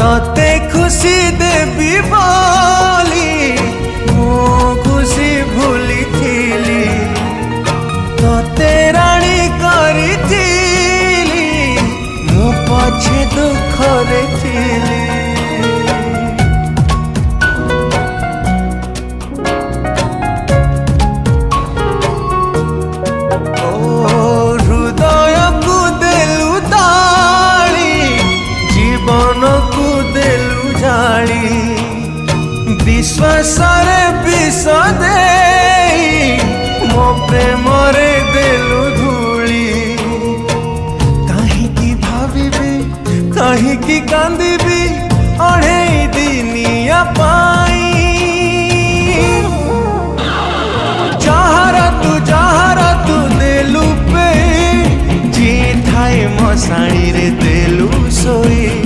तते खुशी देवी बोली मो खुशी भूली थीली तते राणी करी थीली मो पछे दुख रे थीली। हृदय को देलु ताली जीवन को देलु जाली विश्वास रे विष दे मो प्रेम रे देलु धूली। कहीं भाविबी कहीं कांदिबी अढ़े दिनिया पाई जहारा तू देलु पे जी थाए मशाणी रे देलु सोई।